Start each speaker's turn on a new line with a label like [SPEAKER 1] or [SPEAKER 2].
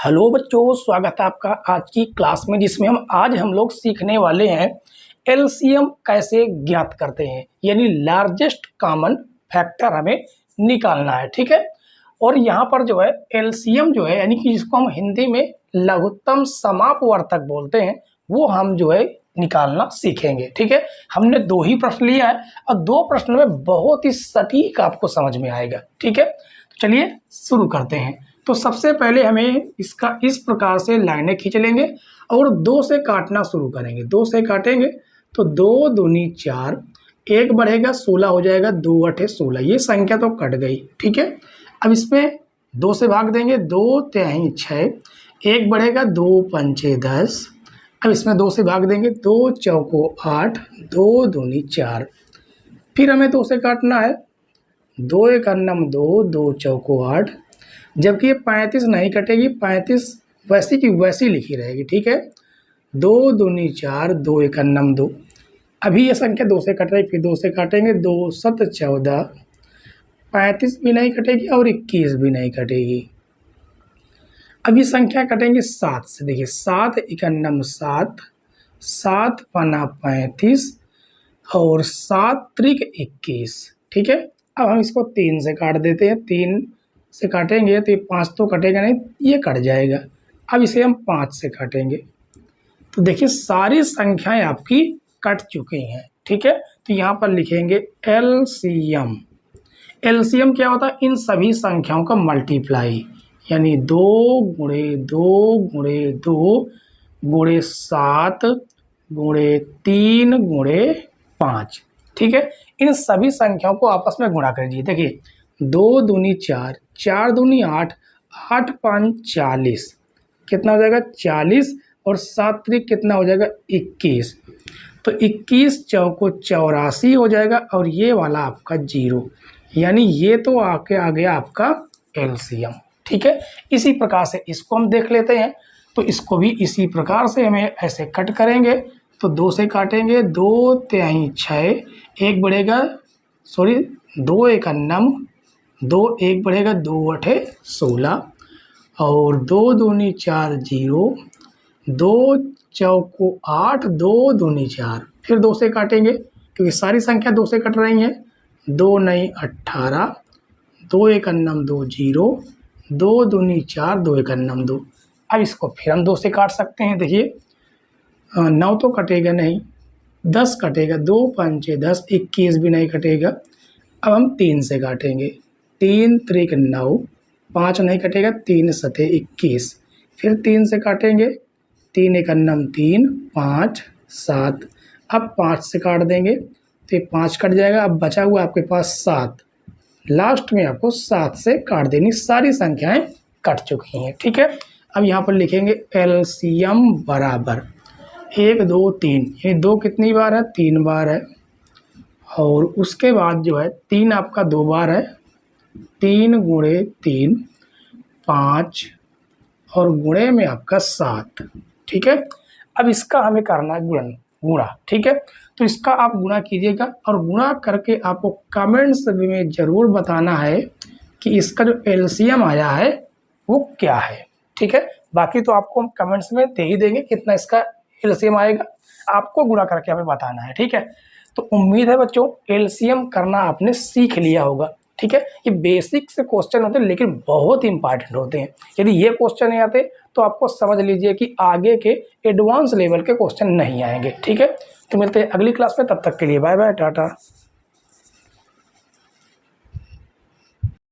[SPEAKER 1] Hello बच्चों, स्वागत है आपका आज की क्लास में, जिसमें आज हम लोग सीखने वाले हैं एलसीएम कैसे ज्ञात करते हैं, यानी लार्जेस्ट कॉमन फैक्टर हमें निकालना है। ठीक है। और यहाँ पर जो है एलसीएम जो है, यानी कि जिसको हम हिंदी में लघुत्तम समापवर्तक बोलते हैं, वो हम जो है निकालना सीखेंगे। ठीक है। हमने 2 ही प्रश्न लिया है और 2 प्रश्न में बहुत ही सटीक आपको समझ में आएगा। ठीक है। तो चलिए शुरू करते हैं। तो सबसे पहले हमें इसका इस प्रकार से लाइनें खींच लेंगे और 2 से काटना शुरू करेंगे। 2 से काटेंगे तो 2 दूनी 4, 1 बढ़ेगा 16 हो जाएगा, 2 अठे 16। ये संख्या तो कट गई। ठीक है। अब इसमें 2 से भाग देंगे, 2 तिहाई 6, 1 बढ़ेगा 2 पंचे 10। अब इसमें 2 से भाग देंगे, 2 चौको 8, 2 दूनी 4। फिर हमें 2 से काटना है, 2 एक अन्नम 2, 2 चौको 8। जबकि ये 35 नहीं कटेगी, 35 वैसी की वैसी लिखी रहेगी। ठीक है। 2 दूनी 4, 2 एक अन्नम 2। अभी ये संख्या 2 से कट रही, फिर 2 से काटेंगे, 2 सत 14, 35 भी नहीं कटेगी और 21 भी नहीं कटेगी। अभी संख्या कटेंगे 7 से। देखिए 7 एक अन्नम 7, 7 पना 35 और 7 त्रिक 21। ठीक है। अब हम इसको 3 से काट देते हैं। 3 से काटेंगे तो ये 5 तो कटेगा नहीं, ये कट जाएगा। अब इसे हम 5 से काटेंगे तो देखिए सारी संख्याएं आपकी कट चुकी हैं। ठीक है। तो यहाँ पर लिखेंगे एलसीएम। एलसीएम क्या होता है? इन सभी संख्याओं का मल्टीप्लाई, यानी 2 गुणे 2 गुणे 2 गुणे 7 गुणे 3 गुणे 5। ठीक है। इन सभी संख्याओं को आपस में गुणा कर दीजिए। देखिए 2 दूनी 4, 4 दूनी 8, 8 5 40, कितना हो जाएगा 40 और 7 त्रिक कितना हो जाएगा 21। तो 21 चौको 84 हो जाएगा और ये वाला आपका 0, यानी ये तो आके आ गया आपका एलसीएम। ठीक है। इसी प्रकार से इसको हम देख लेते हैं। तो इसको भी इसी प्रकार से हमें ऐसे कट करेंगे। तो 2 से काटेंगे, 2 तिहाई 6, 1 बढ़ेगा 2 एक अन्नम 2, 1 बढ़ेगा 2 अठे 16 और 2 दूनी 4 0, 2 चौको 8, 2 दूनी 4। फिर 2 से काटेंगे क्योंकि सारी संख्या 2 से कट रही हैं। 2 नई 18, 2 एक अन्नम 2 0, 2 दूनी 4, 2 एक अन्नम 2। अब इसको फिर हम 2 से काट सकते हैं। देखिए 9 तो कटेगा नहीं, 10 कटेगा, 2 पंचे 10, 21 भी नहीं कटेगा। अब हम 3 से काटेंगे, 3 त्रिक 9, 5 नहीं कटेगा, 3 सते 21। फिर 3 से काटेंगे, 3 एक अन्नम 3, 5 7। अब 5 से काट देंगे तो ये 5 कट जाएगा। अब बचा हुआ आपके पास 7, लास्ट में आपको 7 से काट देनी। सारी संख्याएं कट चुकी हैं। ठीक है। अब यहाँ पर लिखेंगे एलसीएम बराबर 1 2 3, ये 2 कितनी बार है? 3 बार है। और उसके बाद जो है 3 आपका 2 बार है, 3 गुणे 3 5 और गुणे में आपका 7। ठीक है। अब इसका हमें करना है गुणा। ठीक है। तो इसका आप गुणा कीजिएगा और गुणा करके आपको कमेंट्स में ज़रूर बताना है कि इसका जो एलसीएम आया है वो क्या है। ठीक है। बाकी तो आपको हम कमेंट्स में दे ही देंगे कितना इसका एलसीएम आएगा, आपको गुणा करके हमें बताना है। ठीक है। तो उम्मीद है बच्चों एलसीएम करना आपने सीख लिया होगा। ठीक है। ये बेसिक से क्वेश्चन होते हैं लेकिन बहुत इंपॉर्टेंट होते हैं। यदि ये क्वेश्चन नहीं आते तो आपको समझ लीजिए कि आगे के एडवांस लेवल के क्वेश्चन नहीं आएंगे। ठीक है। तो मिलते हैं अगली क्लास में, तब तक के लिए बाय बाय, टाटा।